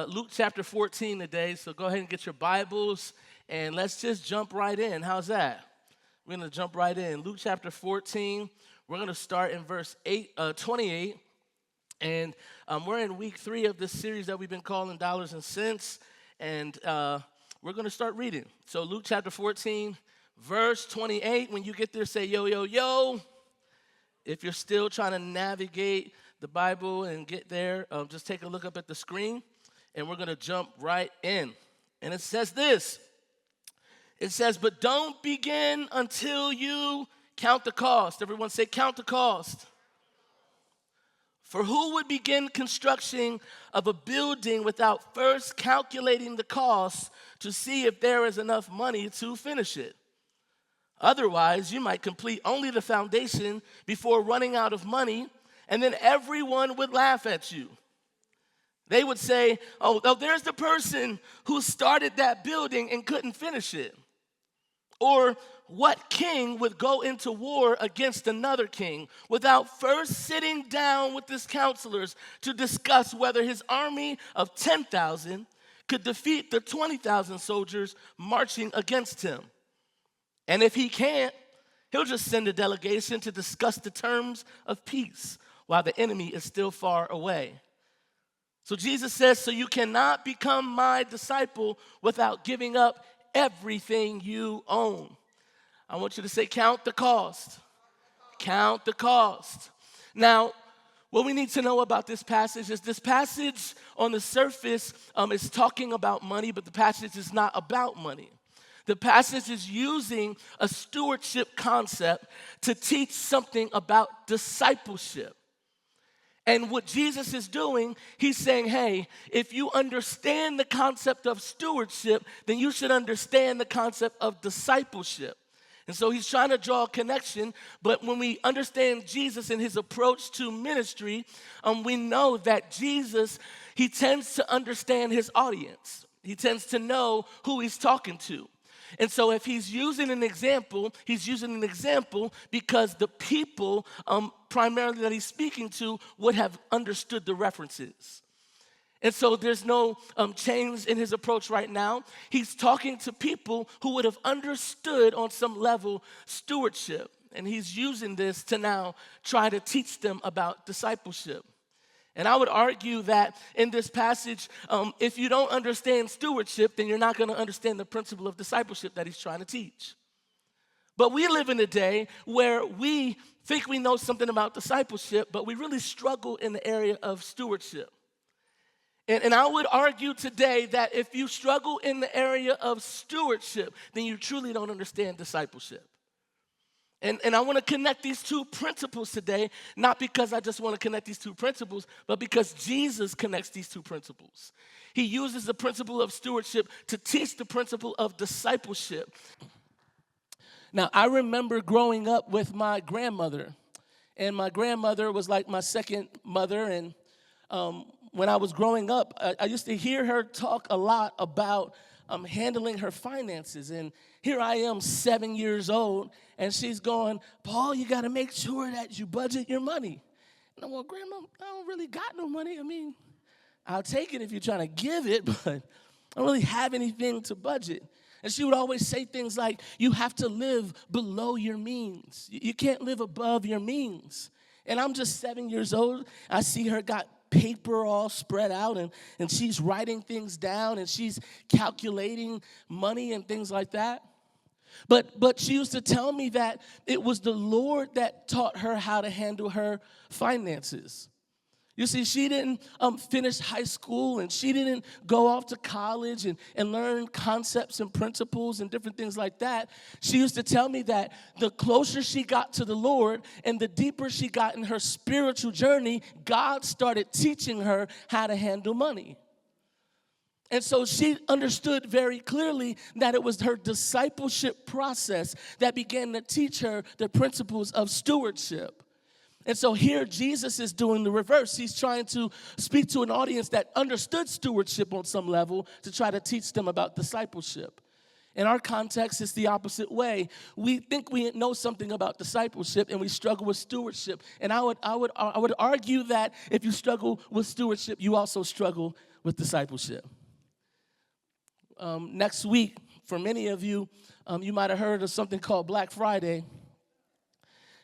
Luke chapter 14 today, so go ahead and get your Bibles, and let's just jump right in. How's that? We're going to jump right in. Luke chapter 14, we're going to start in verse 28, and we're in week 3 of this series that we've been calling Dollars and Cents, and we're going to start reading. So Luke chapter 14, verse 28, when you get there, say, yo, yo, yo. If you're still trying to navigate the Bible and get there, just take a look up at the screen, and we're going to jump right in. And it says this. It says, but don't begin until you count the cost. Everyone say, count the cost. For who would begin construction of a building without first calculating the cost to see if there is enough money to finish it? Otherwise, you might complete only the foundation before running out of money, and then everyone would laugh at you. They would say, oh, there's the person who started that building and couldn't finish it. Or what king would go into war against another king without first sitting down with his counselors to discuss whether his army of 10,000 could defeat the 20,000 soldiers marching against him? And if he can't, he'll just send a delegation to discuss the terms of peace while the enemy is still far away. So Jesus says, so you cannot become my disciple without giving up everything you own. I want you to say, count the cost. Count the cost. Now, what we need to know about this passage is this passage on the surface is talking about money, but the passage is not about money. The passage is using a stewardship concept to teach something about discipleship. And what Jesus is doing, he's saying, hey, if you understand the concept of stewardship, then you should understand the concept of discipleship. And so he's trying to draw a connection, but when we understand Jesus and his approach to ministry, we know that Jesus, he tends to understand his audience. He tends to know who he's talking to. And so if he's using an example, because the people primarily that he's speaking to would have understood the references. And so there's no change in his approach right now. He's talking to people who would have understood on some level stewardship. And he's using this to now try to teach them about discipleship. And I would argue that in this passage, if you don't understand stewardship, then you're not going to understand the principle of discipleship that he's trying to teach. But we live in a day where we think we know something about discipleship, but we really struggle in the area of stewardship. And I would argue today that if you struggle in the area of stewardship, then you truly don't understand discipleship. And I want to connect these two principles today, not because I just want to connect these two principles, but because Jesus connects these two principles. He uses the principle of stewardship to teach the principle of discipleship. Now, I remember growing up with my grandmother, and my grandmother was like my second mother, and when I was growing up, I used to hear her talk a lot about handling her finances. And here I am, 7 years old, and she's going, Paul, you got to make sure that you budget your money. And I'm going, Grandma, I don't really got no money. I mean, I'll take it if you're trying to give it, but I don't really have anything to budget. And she would always say things like, you have to live below your means. You can't live above your means. And I'm just 7 years old. I see her got paper all spread out, and she's writing things down, and she's calculating money and things like that. But she used to tell me that it was the Lord that taught her how to handle her finances. You see, she didn't finish high school, and she didn't go off to college and learn concepts and principles and different things like that. She used to tell me that the closer she got to the Lord and the deeper she got in her spiritual journey, God started teaching her how to handle money. And so she understood very clearly that it was her discipleship process that began to teach her the principles of stewardship. And so here Jesus is doing the reverse. He's trying to speak to an audience that understood stewardship on some level to try to teach them about discipleship. In our context, it's the opposite way. We think we know something about discipleship, and we struggle with stewardship. And I would argue that if you struggle with stewardship, you also struggle with discipleship. Next week, for many of you, you might have heard of something called Black Friday.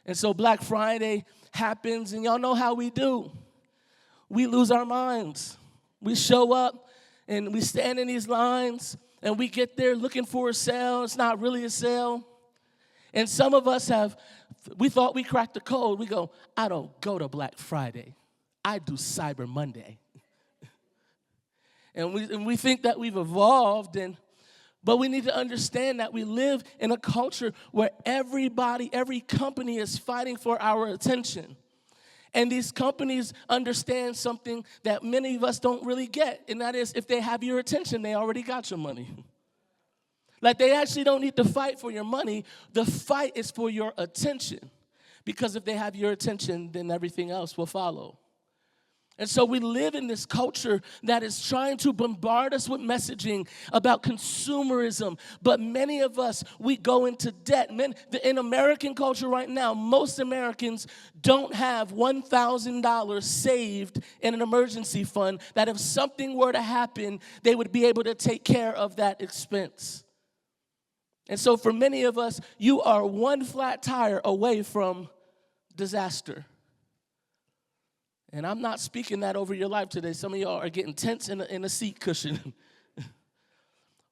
And so Black Friday happens, and y'all know how we do. We lose our minds. We show up, and we stand in these lines, and we get there looking for a sale. It's not really a sale. And some of us we thought we cracked the code. We go, I don't go to Black Friday. I do Cyber Monday. And we think that we've evolved, but we need to understand that we live in a culture where every company is fighting for our attention. And these companies understand something that many of us don't really get, and that is if they have your attention, they already got your money. Like, they actually don't need to fight for your money. The fight is for your attention, because if they have your attention, then everything else will follow. And so we live in this culture that is trying to bombard us with messaging about consumerism. But many of us, we go into debt. In American culture right now, most Americans don't have $1,000 saved in an emergency fund that if something were to happen, they would be able to take care of that expense. And so for many of us, you are one flat tire away from disaster. And I'm not speaking that over your life today. Some of y'all are getting tense in a seat cushion.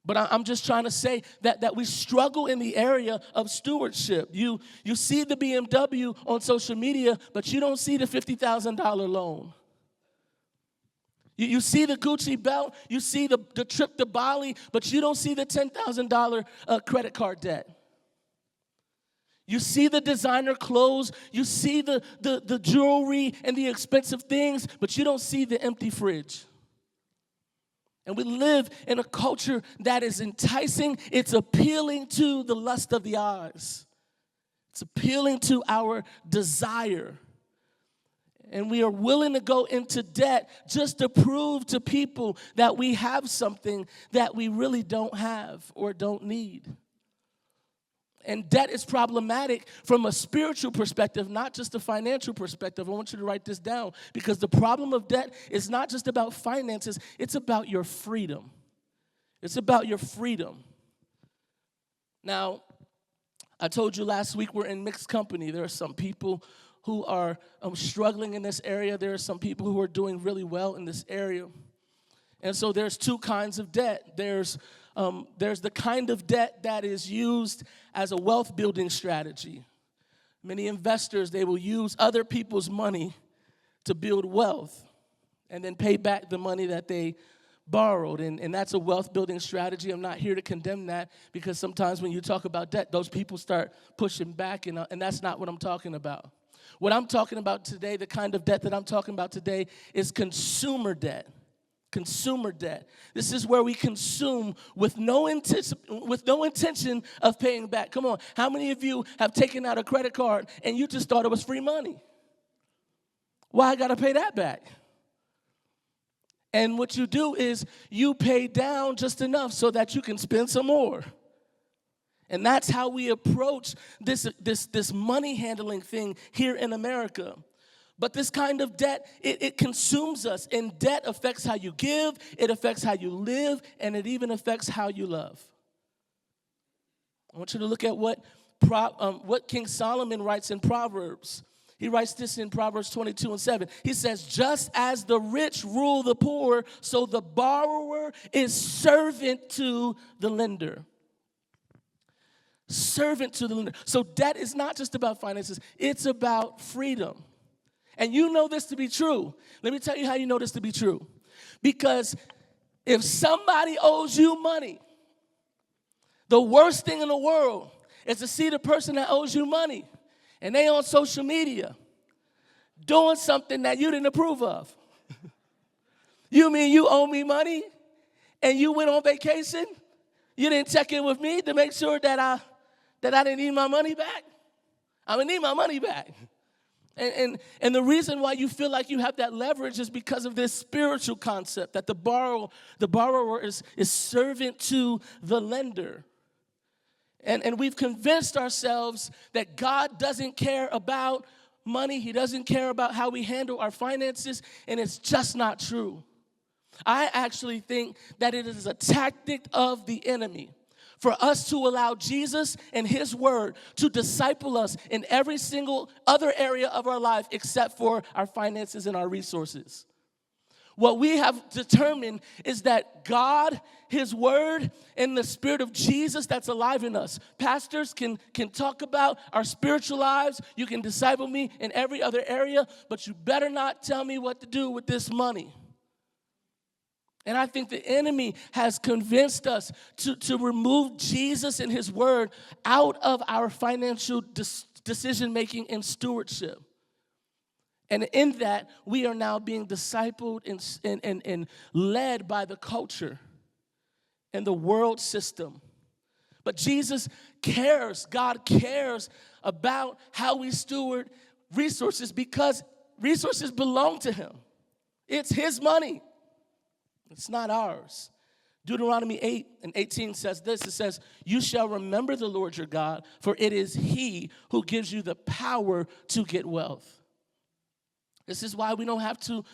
But I'm just trying to say that we struggle in the area of stewardship. You see the BMW on social media, but you don't see the $50,000 loan. You see the Gucci belt, you see the trip to Bali, but you don't see the $10,000 credit card debt. You see the designer clothes, you see the jewelry and the expensive things, but you don't see the empty fridge. And we live in a culture that is enticing. It's appealing to the lust of the eyes. It's appealing to our desire. And we are willing to go into debt just to prove to people that we have something that we really don't have or don't need. And debt is problematic from a spiritual perspective, not just a financial perspective. I want you to write this down, because the problem of debt is not just about finances, it's about your freedom. It's about your freedom. Now, I told you last week we're in mixed company. There are some people who are struggling in this area. There are some people who are doing really well in this area. And so there's two kinds of debt. There's the kind of debt that is used as a wealth building strategy. Many investors, they will use other people's money to build wealth and then pay back the money that they borrowed. And that's a wealth building strategy. I'm not here to condemn that, because sometimes when you talk about debt, those people start pushing back, and that's not what I'm talking about. What I'm talking about today, the kind of debt that I'm talking about today, is consumer debt. Consumer debt. This is where we consume with no intention of paying back. Come on, how many of you have taken out a credit card and you just thought it was free money? Why I gotta pay that back? And what you do is you pay down just enough so that you can spend some more. And that's how we approach this money handling thing here in America. But this kind of debt, it consumes us. And debt affects how you give, it affects how you live, and it even affects how you love. I want you to look at what King Solomon writes in Proverbs. He writes this in Proverbs 22:7. He says, just as the rich rule the poor, so the borrower is servant to the lender. Servant to the lender. So debt is not just about finances, it's about freedom. And you know this to be true. Let me tell you how you know this to be true. Because if somebody owes you money, the worst thing in the world is to see the person that owes you money and they on social media doing something that you didn't approve of. You mean you owe me money and you went on vacation? You didn't check in with me to make sure that I didn't need my money back? I'm going to need my money back. And the reason why you feel like you have that leverage is because of this spiritual concept that the borrower is servant to the lender. And we've convinced ourselves that God doesn't care about money. He doesn't care about how we handle our finances, and it's just not true. I actually think that it is a tactic of the enemy for us to allow Jesus and his word to disciple us in every single other area of our life except for our finances and our resources. What we have determined is that God, his word, and the spirit of Jesus that's alive in us. Pastors can talk about our spiritual lives. You can disciple me in every other area, but you better not tell me what to do with this money. And I think the enemy has convinced us to remove Jesus and his word out of our financial decision-making and stewardship. And in that, we are now being discipled and led by the culture and the world system. But Jesus cares, God cares about how we steward resources because resources belong to him. It's his money. It's not ours. Deuteronomy 8:18 says this. It says, "You shall remember the Lord your God, for it is he who gives you the power to get wealth." This is why we don't have to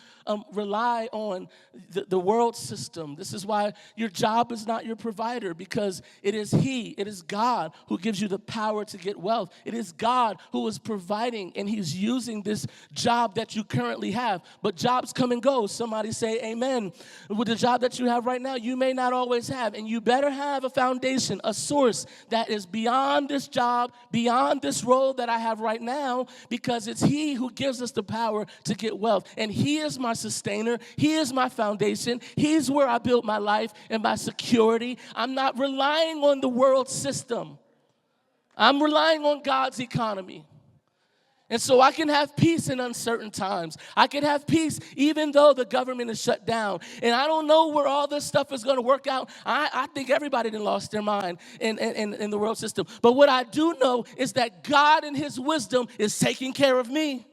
rely on the world system. This is why your job is not your provider, because it is it is God who gives you the power to get wealth. It is God who is providing, and he's using this job that you currently have. But jobs come and go. Somebody say amen. With the job that you have right now, you may not always have, and you better have a foundation, a source that is beyond this job, beyond this role that I have right now, because it's he who gives us the power to get wealth. And he is my sustainer. He is my foundation. He's where I built my life and my security. I'm not relying on the world system. I'm relying on God's economy. And so I can have peace in uncertain times. I can have peace even though the government is shut down. And I don't know where all this stuff is going to work out. I think everybody done lost their mind in the world system. But what I do know is that God in his wisdom is taking care of me.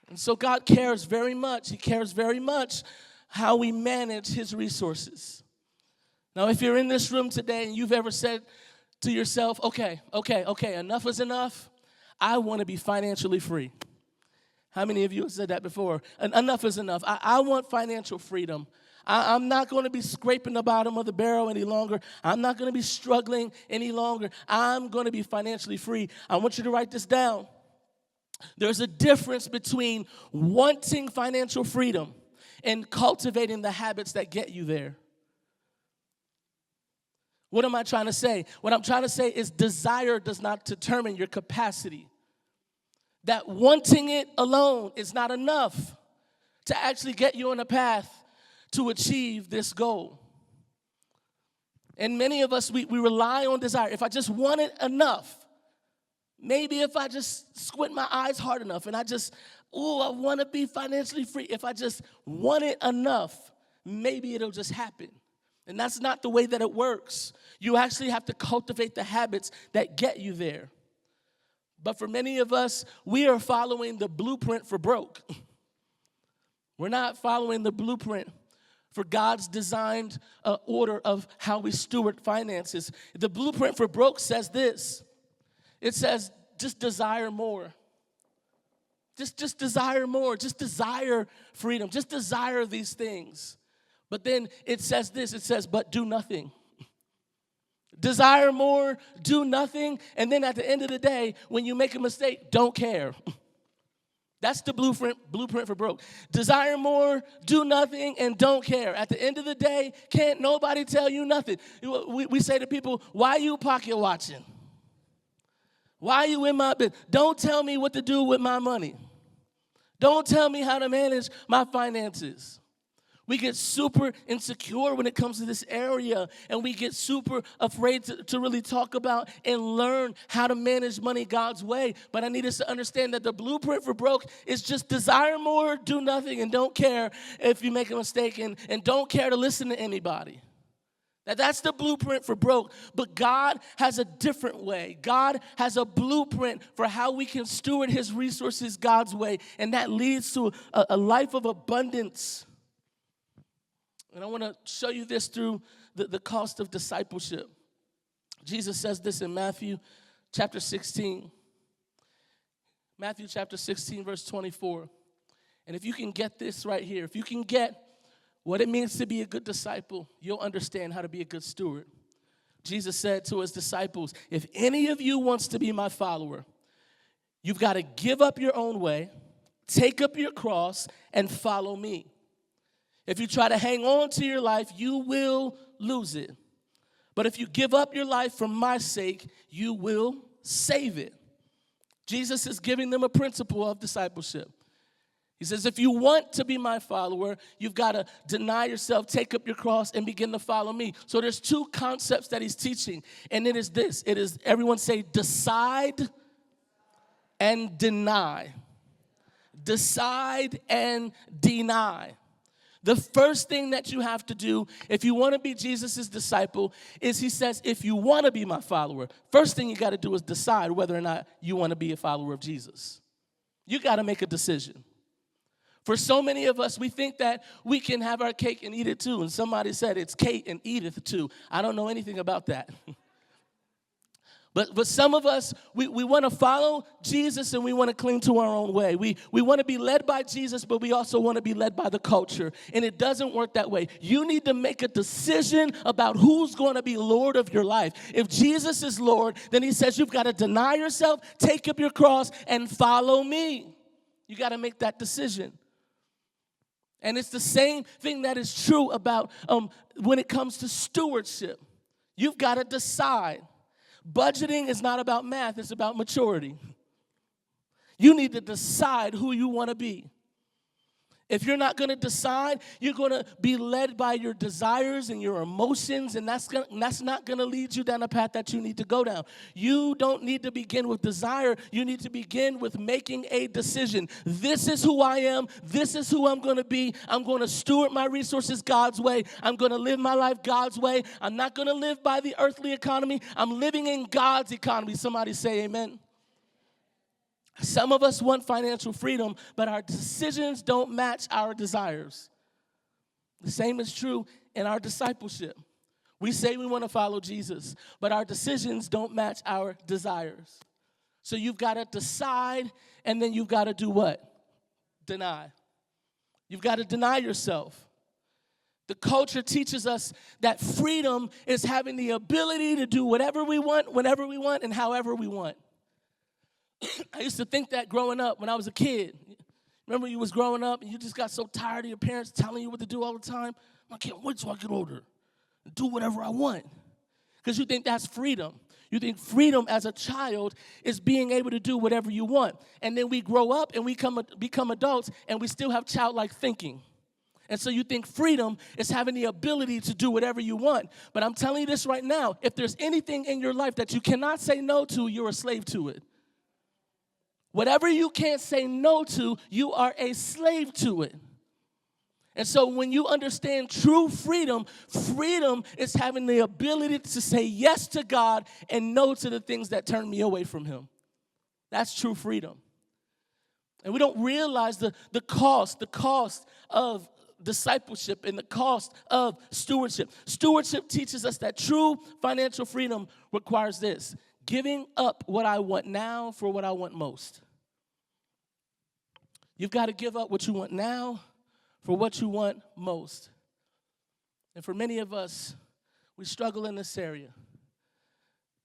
And so God cares very much. He cares very much how we manage his resources. Now, if you're in this room today and you've ever said to yourself, okay, enough is enough. I want to be financially free. How many of you have said that before? Enough is enough. I want financial freedom. I'm not going to be scraping the bottom of the barrel any longer. I'm not going to be struggling any longer. I'm going to be financially free. I want you to write this down. There's a difference between wanting financial freedom and cultivating the habits that get you there. What am I trying to say? What I'm trying to say is desire does not determine your capacity. That wanting it alone is not enough to actually get you on a path to achieve this goal. And many of us, we rely on desire. If I just want it enough, maybe if I just squint my eyes hard enough and I want to be financially free. If I just want it enough, maybe it'll just happen. And that's not the way that it works. You actually have to cultivate the habits that get you there. But for many of us, we are following the blueprint for broke. We're not following the blueprint for God's designed order of how we steward finances. The blueprint for broke says this. It says, just desire more. Just desire more. Just desire freedom. Just desire these things. But then it says this. It says, but do nothing. Desire more, do nothing. And then at the end of the day, when you make a mistake, don't care. That's the blueprint for broke. Desire more, do nothing, and don't care. At the end of the day, can't nobody tell you nothing. We say to people, why are you pocket watching? Why are you in my business? Don't tell me what to do with my money. Don't tell me how to manage my finances. We get super insecure when it comes to this area, and we get super afraid to really talk about and learn how to manage money God's way. But I need us to understand that the blueprint for broke is just desire more, do nothing, and don't care if you make a mistake, and don't care to listen to anybody. That's the blueprint for broke. But God has a different way. God has a blueprint for how we can steward his resources God's way, and that leads to a life of abundance. And I want to show you this through the cost of discipleship. Jesus says this in Matthew chapter 16. Matthew chapter 16, verse 24. And if you can get this right here, if you can get what it means to be a good disciple, you'll understand how to be a good steward. Jesus said to his disciples, if any of you wants to be my follower, you've got to give up your own way, take up your cross, and follow me. If you try to hang on to your life, you will lose it. But if you give up your life for my sake, you will save it. Jesus is giving them a principle of discipleship. He says, if you want to be my follower, you've got to deny yourself, take up your cross, and begin to follow me. So there's two concepts that he's teaching, and it is this. It is, everyone say, decide and deny. Decide and deny. The first thing that you have to do if you want to be Jesus' disciple is he says, if you want to be my follower, first thing you got to do is decide whether or not you want to be a follower of Jesus. You got to make a decision. For so many of us, we think that we can have our cake and eat it too. And somebody said it's cake and eat it too. I don't know anything about that. But some of us, we want to follow Jesus and we want to cling to our own way. We want to be led by Jesus, but we also want to be led by the culture. And it doesn't work that way. You need to make a decision about who's going to be Lord of your life. If Jesus is Lord, then he says you've got to deny yourself, take up your cross, and follow me. You got to make that decision. And it's the same thing that is true about when it comes to stewardship. You've got to decide. Budgeting is not about math, it's about maturity. You need to decide who you want to be. If you're not going to decide, you're going to be led by your desires and your emotions, and that's not going to lead you down a path that you need to go down. You don't need to begin with desire. You need to begin with making a decision. This is who I am. This is who I'm going to be. I'm going to steward my resources God's way. I'm going to live my life God's way. I'm not going to live by the earthly economy. I'm living in God's economy. Somebody say amen. Some of us want financial freedom, but our decisions don't match our desires. The same is true in our discipleship. We say we want to follow Jesus, but our decisions don't match our desires. So you've got to decide, and then you've got to do what? Deny. You've got to deny yourself. The culture teaches us that freedom is having the ability to do whatever we want, whenever we want, and however we want. I used to think that growing up when I was a kid. Remember you was growing up and you just got so tired of your parents telling you what to do all the time? I can't wait till I get older and do whatever I want. Because you think that's freedom. You think freedom as a child is being able to do whatever you want. And then we grow up and we become adults and we still have childlike thinking. And so you think freedom is having the ability to do whatever you want. But I'm telling you this right now. If there's anything in your life that you cannot say no to, you're a slave to it. Whatever you can't say no to, you are a slave to it. And so when you understand true freedom, freedom is having the ability to say yes to God and no to the things that turn me away from him. That's true freedom. And we don't realize the cost of discipleship and the cost of stewardship. Stewardship teaches us that true financial freedom requires this: giving up what I want now for what I want most. You've got to give up what you want now for what you want most. And for many of us, we struggle in this area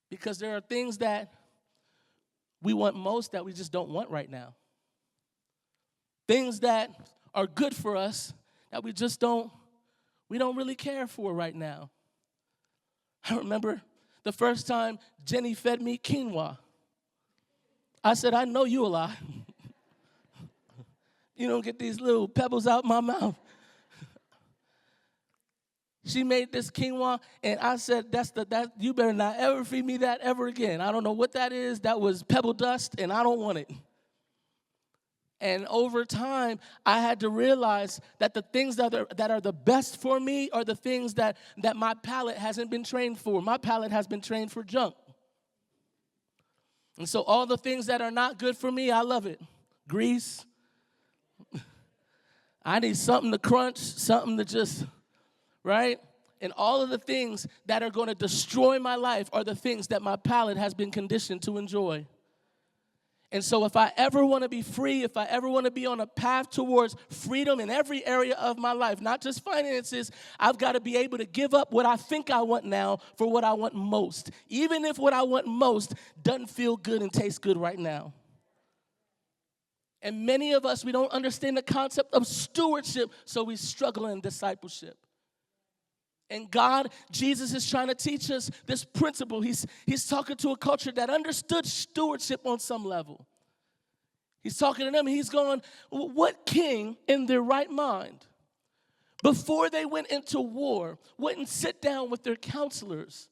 because there are things that we want most that we just don't want right now. Things that are good for us that we don't really care for right now. I remember the first time Jenny fed me quinoa. I said, I know you a lie. You don't get these little pebbles out my mouth. She made this quinoa, and I said, you better not ever feed me that ever again. I don't know what that is. That was pebble dust, and I don't want it. And over time, I had to realize that the things that are the best for me are the things that my palate hasn't been trained for. My palate has been trained for junk. And so all the things that are not good for me, I love it. Grease. I need something to crunch, something to just right? And all of the things that are going to destroy my life are the things that my palate has been conditioned to enjoy. And so if I ever want to be free, if I ever want to be on a path towards freedom in every area of my life, not just finances, I've got to be able to give up what I think I want now for what I want most, even if what I want most doesn't feel good and taste good right now. And many of us, we don't understand the concept of stewardship, so we struggle in discipleship. And God, Jesus is trying to teach us this principle. He's talking to a culture that understood stewardship on some level. He's talking to them, and he's going, what king in their right mind, before they went into war, wouldn't sit down with their counselors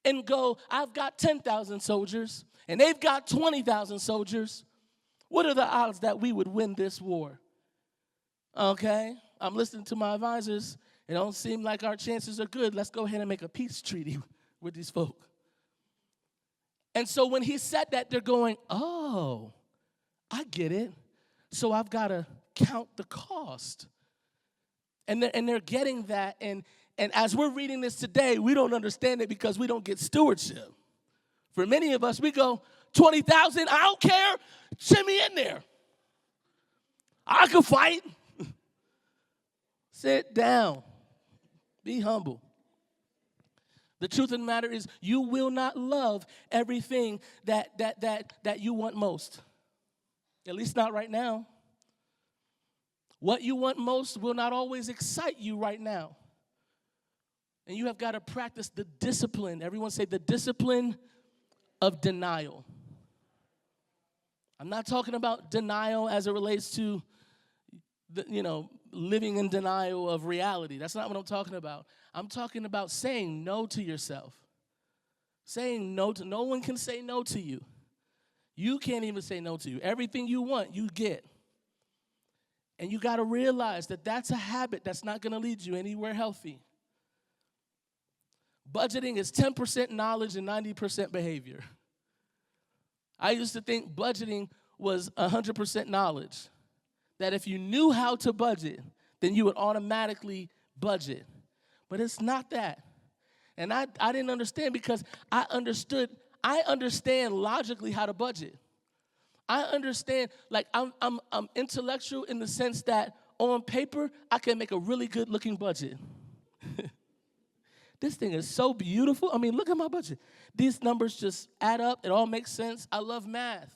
and go, I've got 10,000 soldiers, and they've got 20,000 soldiers. What are the odds that we would win this war? Okay, I'm listening to my advisors. It don't seem like our chances are good. Let's go ahead and make a peace treaty with these folk. And so when he said that, they're going, oh, I get it. So I've got to count the cost. And they're getting that. And as we're reading this today, we don't understand it because we don't get stewardship. For many of us, we go, 20,000, I don't care. Send me in there. I can fight. Sit down. Be humble. The truth of the matter is you will not love everything that you want most. At least not right now. What you want most will not always excite you right now. And you have got to practice the discipline. Everyone say the discipline of denial. I'm not talking about denial as it relates to, living in denial of reality. That's not what I'm talking about. I'm talking about saying no to yourself. Saying no to, no one can say no to you. You can't even say no to you. Everything you want, you get. And you got to realize that that's a habit that's not going to lead you anywhere healthy. Budgeting is 10% knowledge and 90% behavior. I used to think budgeting was 100% knowledge. That if you knew how to budget, then you would automatically budget. But it's not that. And I didn't understand because I understand logically how to budget. I understand, like I'm intellectual in the sense that on paper, I can make a really good looking budget. This thing is so beautiful. I mean, look at my budget. These numbers just add up. It all makes sense. I love math.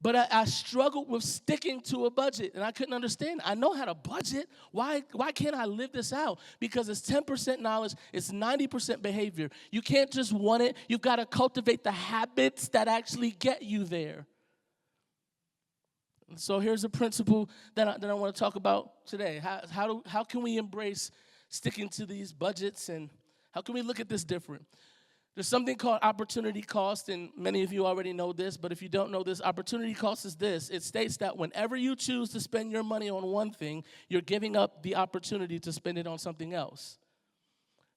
But I struggled with sticking to a budget, and I couldn't understand. I know how to budget. Why can't I live this out? Because it's 10% knowledge. It's 90% behavior. You can't just want it. You've got to cultivate the habits that actually get you there. And so here's a principle that I want to talk about today. How can we embrace sticking to these budgets, and how can we look at this different? There's something called opportunity cost, and many of you already know this, but if you don't know this, opportunity cost is this. It states that whenever you choose to spend your money on one thing, you're giving up the opportunity to spend it on something else.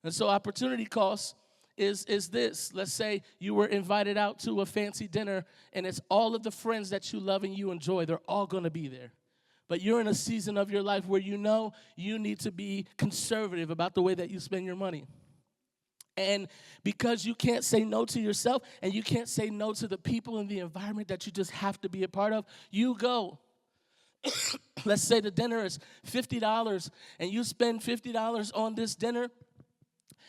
And so opportunity cost is this. Let's say you were invited out to a fancy dinner, and it's all of the friends that you love and you enjoy. They're all going to be there. But you're in a season of your life where you know you need to be conservative about the way that you spend your money. And because you can't say no to yourself and you can't say no to the people in the environment that you just have to be a part of, you go. Let's say the dinner is $50 and you spend $50 on this dinner,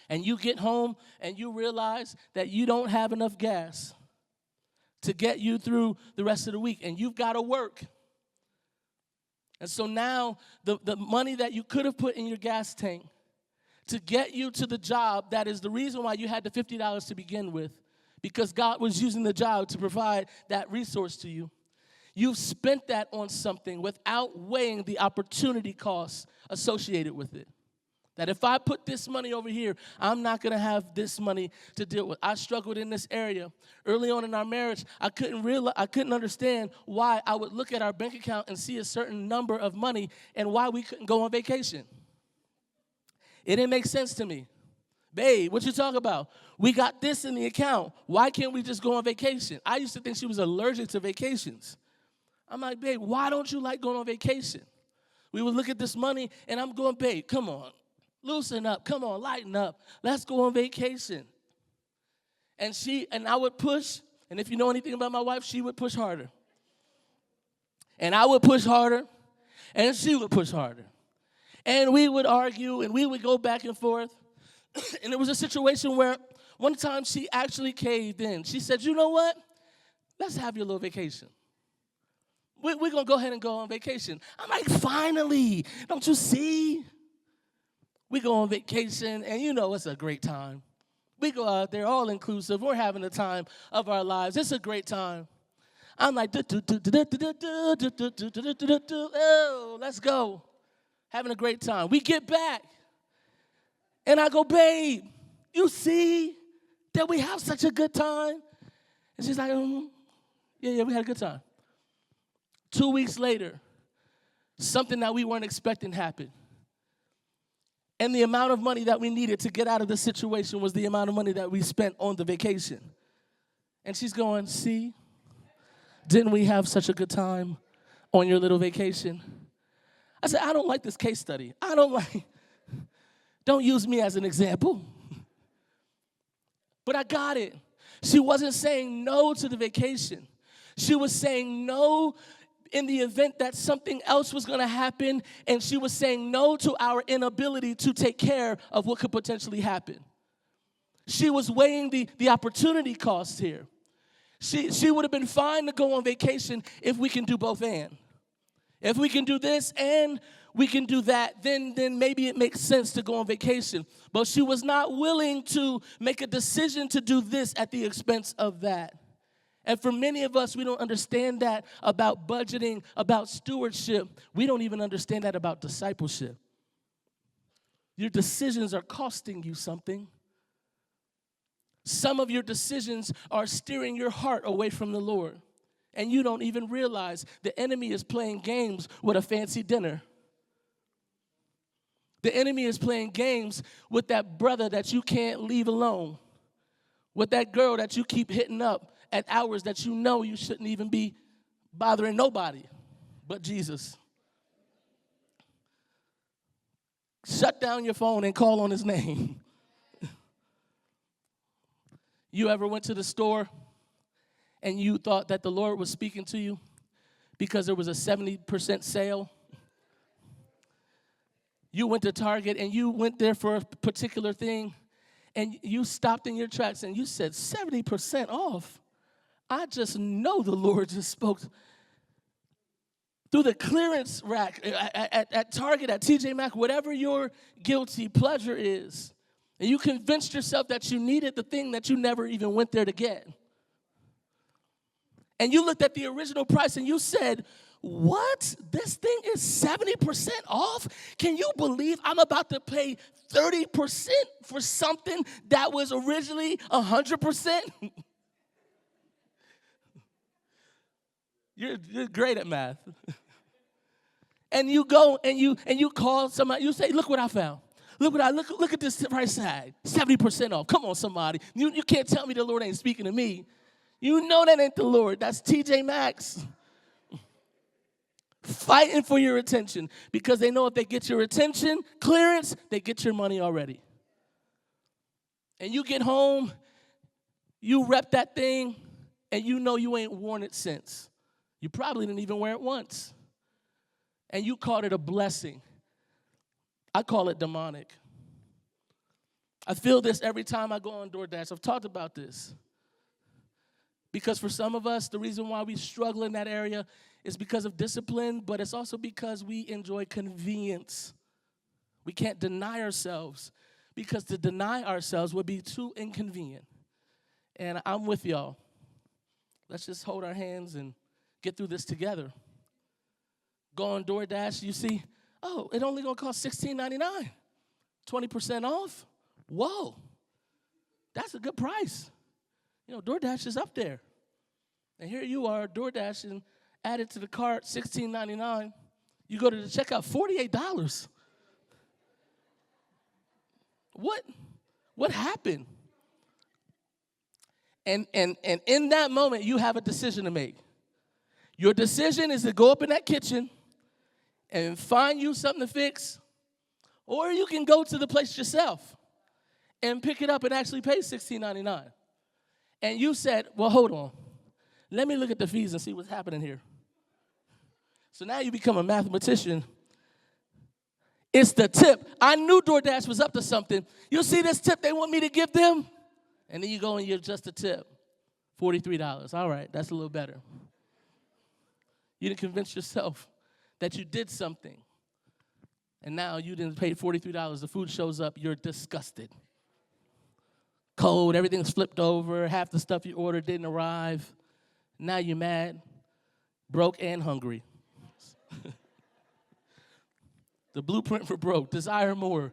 and you get home and you realize that you don't have enough gas to get you through the rest of the week, and you've got to work. And so now the money that you could have put in your gas tank to get you to the job that is the reason why you had the $50 to begin with, because God was using the job to provide that resource to you. You've spent that on something without weighing the opportunity costs associated with it. That if I put this money over here, I'm not going to have this money to deal with. I struggled in this area. Early on in our marriage, I couldn't understand why I would look at our bank account and see a certain number of money and why we couldn't go on vacation. It didn't make sense to me. Babe, what you talking about? We got this in the account. Why can't we just go on vacation? I used to think she was allergic to vacations. I'm like, babe, why don't you like going on vacation? We would look at this money, and I'm going, babe, come on. Loosen up. Come on, lighten up. Let's go on vacation. And I would push, and if you know anything about my wife, she would push harder. And I would push harder, and she would push harder. And we would argue, and we would go back and forth. And there was a situation where one time she actually caved in. She said, you know what? Let's have your little vacation. We're going to go ahead and go on vacation. I'm like, finally, don't you see? We go on vacation, and you know it's a great time. We go out there, all inclusive. We're having the time of our lives. It's a great time. I'm like, oh, let's go. Having a great time. We get back, and I go, babe, you see that we have such a good time? And she's like, yeah, we had a good time. 2 weeks later, something that we weren't expecting happened. And the amount of money that we needed to get out of the situation was the amount of money that we spent on the vacation. And she's going, see, didn't we have such a good time on your little vacation? I said, I don't like this case study. Don't use me as an example. But I got it. She wasn't saying no to the vacation. She was saying no in the event that something else was going to happen, and she was saying no to our inability to take care of what could potentially happen. She was weighing the opportunity cost here. She would have been fine to go on vacation if we can do both and. If we can do this and we can do that, then maybe it makes sense to go on vacation. But she was not willing to make a decision to do this at the expense of that. And for many of us, we don't understand that about budgeting, about stewardship. We don't even understand that about discipleship. Your decisions are costing you something. Some of your decisions are steering your heart away from the Lord. And you don't even realize the enemy is playing games with a fancy dinner. The enemy is playing games with that brother that you can't leave alone. With that girl that you keep hitting up at hours that you know you shouldn't even be bothering nobody but Jesus. Shut down your phone and call on his name. You ever went to the store and you thought that the Lord was speaking to you because there was a 70% sale? You went to Target and you went there for a particular thing and you stopped in your tracks and you said, 70% off? I just know the Lord just spoke through the clearance rack at Target, at TJ Maxx, whatever your guilty pleasure is. And you convinced yourself that you needed the thing that you never even went there to get. And you looked at the original price and you said, what? This thing is 70% off? Can you believe I'm about to pay 30% for something that was originally 100%? You're great at math. And you go and you call somebody, you say, look what I found. Look at this price tag, 70% off. Come on, somebody. You can't tell me the Lord ain't speaking to me. You know that ain't the Lord. That's TJ Maxx. Fighting for your attention because they know if they get your attention, clearance, they get your money already. And you get home, you rep that thing, and you know you ain't worn it since. You probably didn't even wear it once. And you called it a blessing. I call it demonic. I feel this every time I go on DoorDash. I've talked about this. Because for some of us, the reason why we struggle in that area is because of discipline, but it's also because we enjoy convenience. We can't deny ourselves because to deny ourselves would be too inconvenient. And I'm with y'all. Let's just hold our hands and get through this together. Go on DoorDash, you see, oh, it only gonna cost $16.99. 20% off? Whoa, that's a good price. You know, DoorDash is up there. And here you are, DoorDash, and added to the cart, $16.99. You go to the checkout, $48. What happened? And in that moment, you have a decision to make. Your decision is to go up in that kitchen and find you something to fix, Or you can go to the place yourself and pick it up and actually pay $16.99. And you said, well, hold on. Let me look at the fees and see what's happening here. So now you become a mathematician. It's the tip. I knew DoorDash was up to something. You see this tip they want me to give them? And then you go and you adjust the tip. $43. All right, that's a little better. You didn't convince yourself that you did something. And now you didn't pay $43. The food shows up. You're disgusted. Cold. Everything's flipped over. Half the stuff you ordered didn't arrive. Now you're mad, broke, and hungry. The blueprint for broke. Desire more.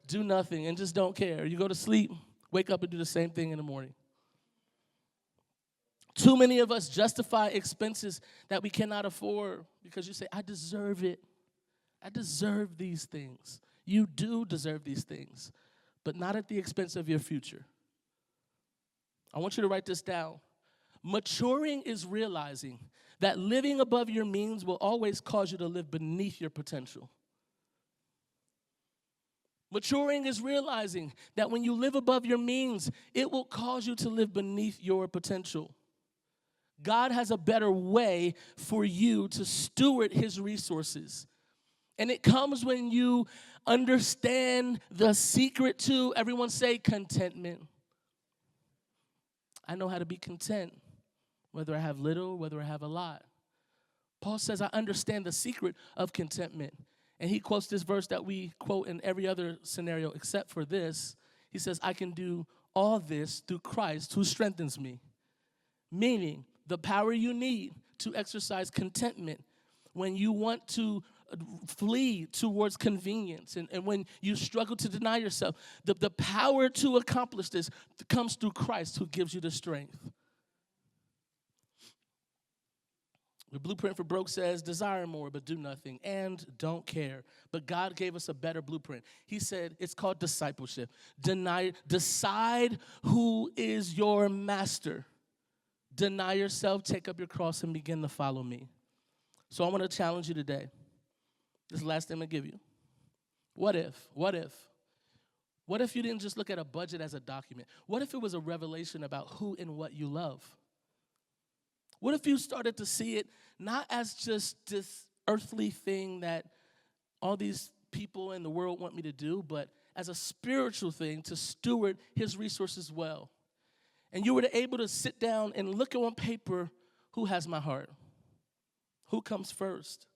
Do nothing and just don't care. You go to sleep, wake up and do the same thing in the morning. Too many of us justify expenses that we cannot afford because you say, I deserve it. I deserve these things. You do deserve these things, but not at the expense of your future. I want you to write this down. Maturing is realizing that living above your means will always cause you to live beneath your potential. Maturing is realizing that when you live above your means, it will cause you to live beneath your potential. God has a better way for you to steward his resources. And it comes when you understand the secret to, everyone say, contentment. I know how to be content, whether I have little, whether I have a lot. Paul says, I understand the secret of contentment. And he quotes this verse that we quote in every other scenario except for this. He says, I can do all this through Christ who strengthens me. Meaning, the power you need to exercise contentment when you want to flee towards convenience and when you struggle to deny yourself. The power to accomplish this comes through Christ who gives you the strength. The blueprint for broke says, desire more, but do nothing, and don't care. But God gave us a better blueprint. He said it's called discipleship. Decide who is your master. Deny yourself, take up your cross, and begin to follow me. So I want to challenge you today. This is the last thing I'm going to give you. What if you didn't just look at a budget as a document? What if it was a revelation about who and what you love? What if you started to see it not as just this earthly thing that all these people in the world want me to do, but as a spiritual thing to steward his resources well? And you were able to sit down and look on paper, who has my heart? Who comes first?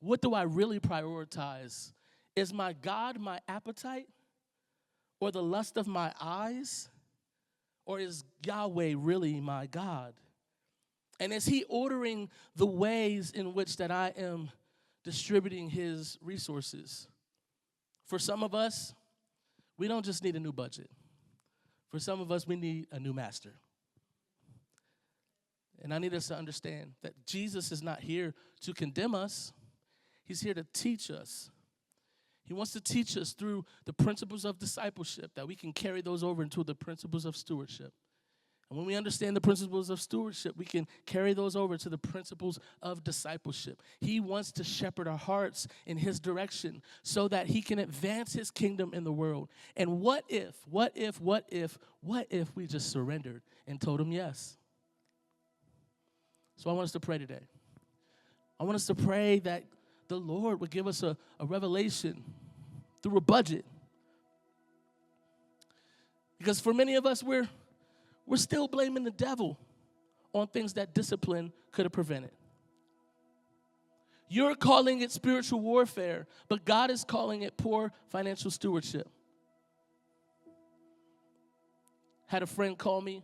What do I really prioritize? Is my God my appetite or the lust of my eyes? Or is Yahweh really my God? And is he ordering the ways in which that I am distributing his resources? For some of us, we don't just need a new budget. For some of us, we need a new master. And I need us to understand that Jesus is not here to condemn us. He's here to teach us. He wants to teach us through the principles of discipleship that we can carry those over into the principles of stewardship. And when we understand the principles of stewardship, we can carry those over to the principles of discipleship. He wants to shepherd our hearts in his direction so that he can advance his kingdom in the world. And what if we just surrendered and told him yes? So I want us to pray today. I want us to pray that the Lord would give us a revelation through a budget. Because for many of us, we're still blaming the devil on things that discipline could have prevented. You're calling it spiritual warfare, but God is calling it poor financial stewardship. Had a friend call me,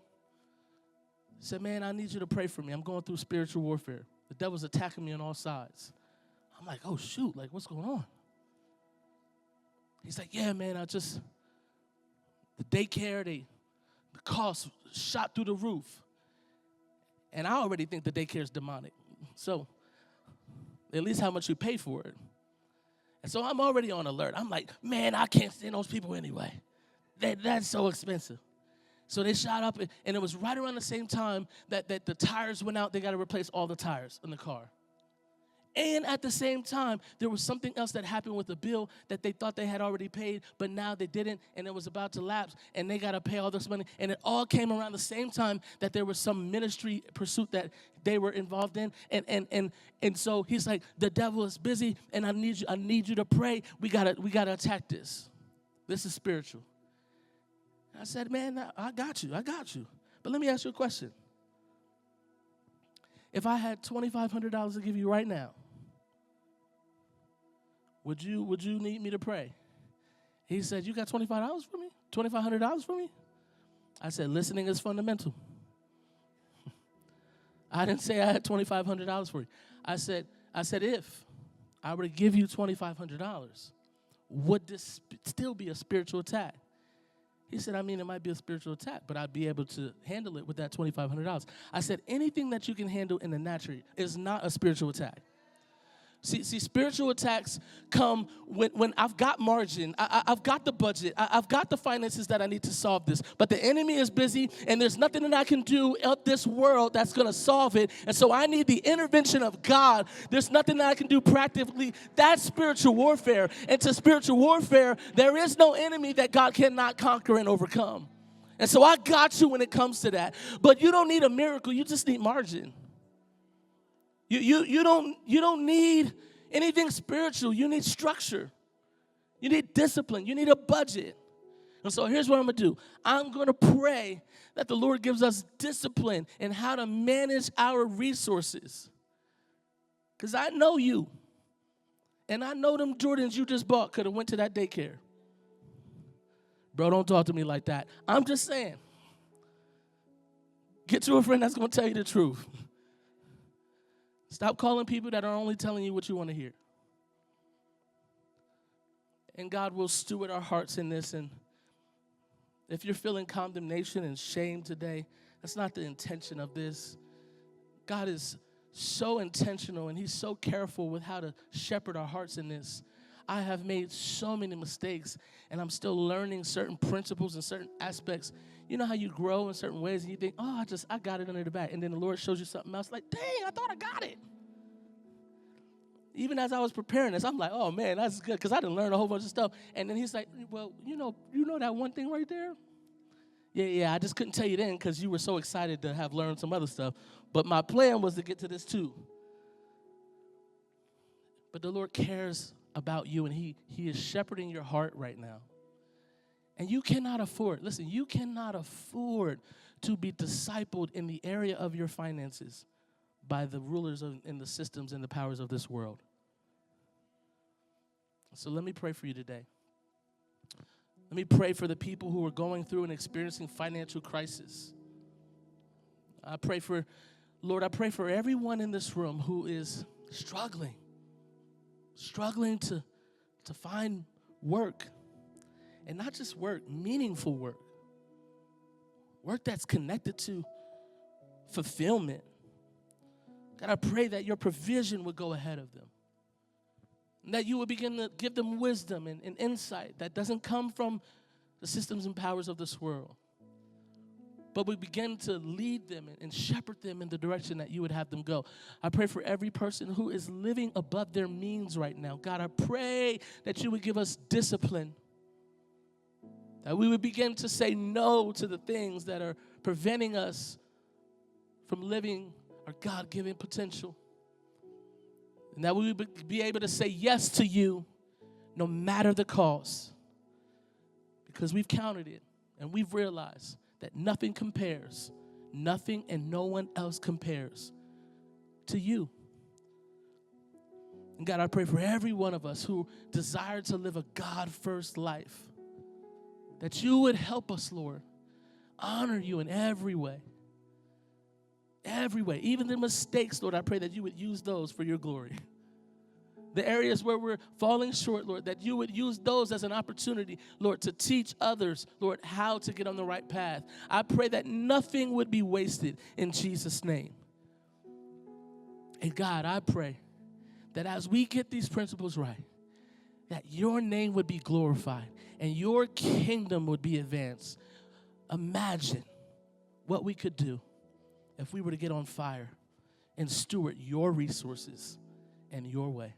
said, man, I need you to pray for me. I'm going through spiritual warfare. The devil's attacking me on all sides. I'm like, oh, shoot, like, what's going on? He's like, yeah, man, the daycare, the cost shot through the roof. And I already think the daycare is demonic. So at least how much you pay for it. And so I'm already on alert. I'm like, man, I can't stand those people anyway. That's so expensive. So they shot up, and it was right around the same time that the tires went out. They got to replace all the tires in the car. And at the same time, there was something else that happened with the bill that they thought they had already paid, but now they didn't, and it was about to lapse, and they got to pay all this money. And it all came around the same time that there was some ministry pursuit that they were involved in. And so he's like, the devil is busy, and I need you to pray. We gotta attack this. This is spiritual. I said, man, I got you. But let me ask you a question. If I had $2,500 to give you right now, would you need me to pray? He said, you got $25 for me? $2,500 for me? I said, listening is fundamental. I didn't say I had $2,500 for you. I said, if I were to give you $2,500, would this still be a spiritual attack? He said, I mean, it might be a spiritual attack, but I'd be able to handle it with that $2,500. I said, anything that you can handle in the natural is not a spiritual attack. See, spiritual attacks come when I've got margin, I've got the budget, I've got the finances that I need to solve this, but the enemy is busy, and there's nothing that I can do of this world that's going to solve it, and so I need the intervention of God. There's nothing that I can do practically. That's spiritual warfare, and to spiritual warfare, there is no enemy that God cannot conquer and overcome. And so I got you when it comes to that, but you don't need a miracle, you just need margin. You don't need anything spiritual. You need structure. You need discipline. You need a budget. And so here's what I'm going to do. I'm going to pray that the Lord gives us discipline in how to manage our resources. Because I know you. And I know them Jordans you just bought could have went to that daycare. Bro, don't talk to me like that. I'm just saying. Get to a friend that's going to tell you the truth. Stop calling people that are only telling you what you want to hear. And God will steward our hearts in this. And if you're feeling condemnation and shame today, that's not the intention of this. God is so intentional, and he's so careful with how to shepherd our hearts in this. I have made so many mistakes, and I'm still learning certain principles and certain aspects. You know how you grow in certain ways, and you think, oh, I got it under the back. And then the Lord shows you something else, like, dang, I thought I got it. Even as I was preparing this, I'm like, oh, man, that's good, because I didn't learn a whole bunch of stuff. And then he's like, well, you know that one thing right there? Yeah, I just couldn't tell you then because you were so excited to have learned some other stuff. But my plan was to get to this too. But the Lord cares about you, and he is shepherding your heart right now. And you cannot afford to be discipled in the area of your finances by the rulers and the systems and the powers of this world. So let me pray for you today. Let me pray for the people who are going through and experiencing financial crisis. I pray for everyone in this room who is struggling to find work. And not just work, meaningful work. Work that's connected to fulfillment. God, I pray that your provision would go ahead of them. And that you would begin to give them wisdom and insight that doesn't come from the systems and powers of this world. But we begin to lead them and shepherd them in the direction that you would have them go. I pray for every person who is living above their means right now. God, I pray that you would give us discipline. That we would begin to say no to the things that are preventing us from living our God-given potential. And that we would be able to say yes to you no matter the cost. Because we've counted it and we've realized that nothing and no one else compares to you. And God, I pray for every one of us who desire to live a God-first life, that you would help us, Lord, honor you in every way. Every way. Even the mistakes, Lord, I pray that you would use those for your glory. The areas where we're falling short, Lord, that you would use those as an opportunity, Lord, to teach others, Lord, how to get on the right path. I pray that nothing would be wasted in Jesus' name. And God, I pray that as we get these principles right, that your name would be glorified and your kingdom would be advanced. Imagine what we could do if we were to get on fire and steward your resources and your way.